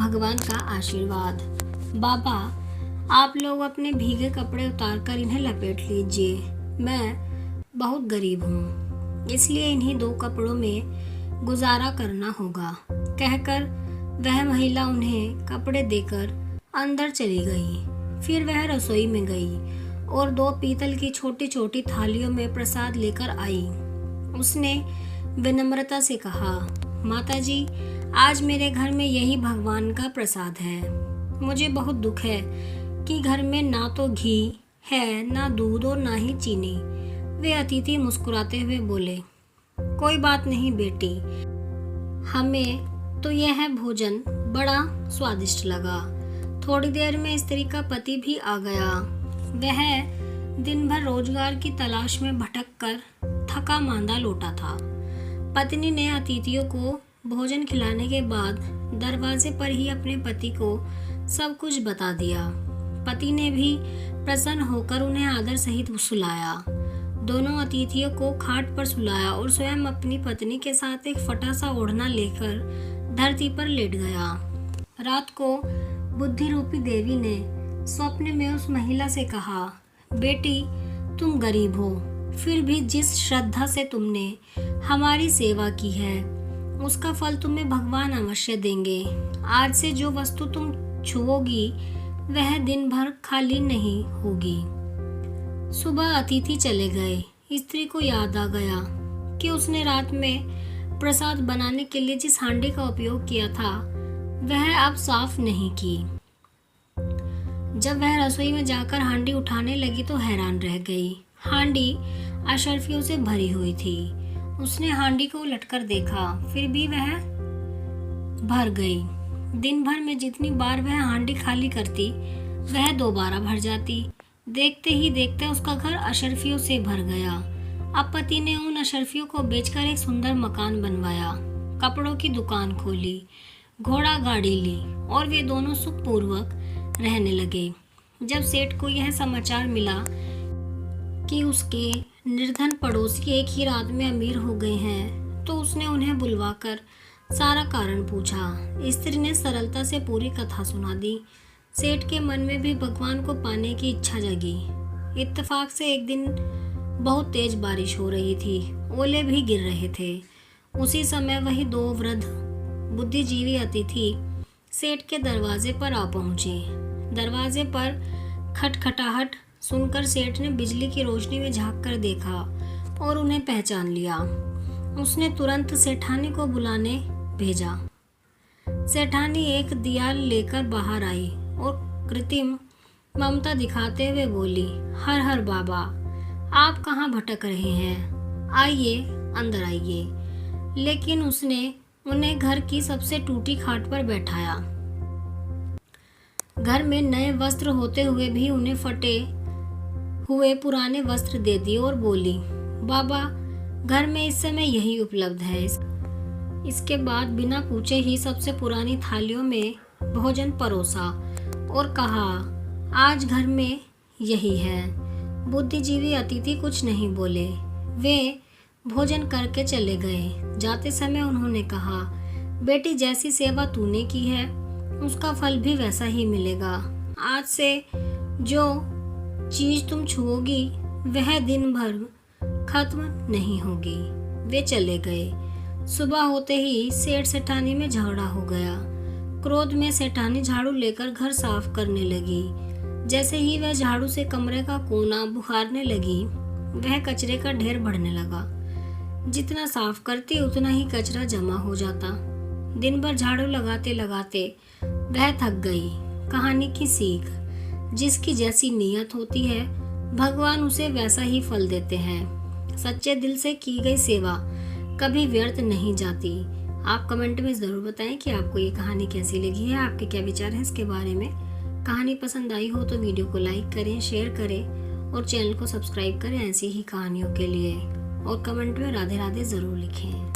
भगवान का आशीर्वाद। बाबा, आप लोग अपने भीगे कपड़े उतारकर इन्हें लपेट लीजिए। मैं बहुत गरीब हूँ, इसलिए इन्हीं 2 कपड़ों में गुजारा करना होगा, कहकर वह महिला उन्हें कपड़े देकर अंदर चली गई। फिर वह रसोई में गई और 2 पीतल की छोटी छोटी थालियों में प्रसाद लेकर आई। उसने विनम्रता से कहा, माताजी, आज मेरे घर में यही भगवान का प्रसाद है। मुझे बहुत दुख है कि घर में ना तो घी है, ना दूध और ना ही चीनी। वे अतिथि मुस्कुराते हुए बोले, कोई बात नहीं बेटी, हमें तो यह भोजन बड़ा स्वादिष्ट लगा। थोड़ी देर में स्त्री का पति भी आ गया। वह दिन भर रोजगार की तलाश में भटक कर थका मांदा लौटा था। पत्नी ने अतिथियों को भोजन खिलाने के बाद दरवाजे पर ही अपने पति को सब कुछ बता दिया। पति ने भी प्रसन्न होकर उन्हें आदर सहित सुलाया। दोनों अतिथियों को खाट पर सुलाया और स्वयं अपनी पत्नी के साथ एक फटा सा ओढ़ना लेकर धरती पर लेट गया। रात को बुद्धि रूपी देवी ने स्वप्न में उस महिला से कहा, बेटी, तुम गरीब हो, फिर भी जिस श्रद्धा से तुमने हमारी सेवा की है उसका फल तुम्हें भगवान अवश्य देंगे। आज से जो वस्तु तुम छुओगी वह दिन भर खाली नहीं होगी। सुबह अतिथि चले गए। स्त्री को याद आ गया कि उसने रात में प्रसाद बनाने के लिए जिस हांडी का उपयोग किया था वह अब साफ नहीं की। जब वह रसोई में जाकर हांडी उठाने लगी तो हैरान रह गई। हांडी अशर्फियों से भरी हुई थी। उसने हांडी को उलटकर देखा, फिर भी वह भर गई। दिन भर में जितनी बार वह हांडी खाली करती वह दोबारा भर जाती। देखते ही देखते उसका घर अशर्फियों से भर गया। अब पति ने उन अशर्फियों को बेचकर एक सुंदर मकान बनवाया, कपड़ों की दुकान खोली, घोड़ा गाड़ी ली और वे दोनों सुखपूर्वक रहने लगे। जब सेठ को यह समाचार मिला कि उसके निर्धन पड़ोसी एक ही रात में अमीर हो गए हैं तो उसने उन्हें बुलवाकर सारा कारण पूछा। स्त्री ने सरलता से पूरी कथा सुना दी। सेठ के मन में भी भगवान को पाने की इच्छा जगी। इत्तेफाक से एक दिन बहुत तेज बारिश हो रही थी, ओले भी गिर रहे थे। उसी समय वही 2 वृद्ध बुद्धिजीवी अतिथि सेठ के दरवाजे पर आ पहुंचे। दरवाजे पर खटखटाहट सुनकर सेठ ने बिजली की रोशनी में झांक कर देखा और उन्हें पहचान लिया। उसने तुरंत सेठानी को बुलाने भेजा। सेठानी एक दिया लेकर बाहर आई और कृत्रिम ममता दिखाते हुए बोली, हर हर बाबा, आप कहाँ भटक रहे हैं? आइए, अंदर आइए। लेकिन उसने उन्हें घर की सबसे टूटी खाट पर बैठाया। घर में नए वस्त्र होते हुए भी उन्हें फटे हुए पुराने वस्त्र दे दिए और बोली, बाबा, घर में इस समय यही उपलब्ध है। इसके बाद बिना पूछे ही सबसे पुरानी थालियों में भोजन परोसा और कहा, आज घर में यही है। बुद्धिजीवी अतिथि कुछ नहीं बोले। वे भोजन करके चले गए। जाते समय उन्होंने कहा, बेटी, जैसी सेवा तूने की है उसका फल भी वैसा ही मिलेगा। आज से जो चीज तुम छुओगी वह दिन भर खत्म नहीं होगी। वे चले गए। सुबह होते ही सेठ सेठानी में झगड़ा हो गया। क्रोध में सेठानी झाड़ू लेकर घर साफ करने लगी। जैसे ही वह झाड़ू से कमरे का कोना बुखारने लगी वह कचरे का ढेर बढ़ने लगा। जितना साफ करती उतना ही कचरा जमा हो जाता। दिन भर झाड़ू लगाते लगाते वह थक गई। कहानी की सीख, जिसकी जैसी नीयत होती है भगवान उसे वैसा ही फल देते हैं। सच्चे दिल से की गई सेवा कभी व्यर्थ नहीं जाती। आप कमेंट में ज़रूर बताएं कि आपको ये कहानी कैसी लगी है, आपके क्या विचार हैं इसके बारे में। कहानी पसंद आई हो तो वीडियो को लाइक करें, शेयर करें और चैनल को सब्सक्राइब करें ऐसी ही कहानियों के लिए। और कमेंट में राधे राधे ज़रूर लिखें।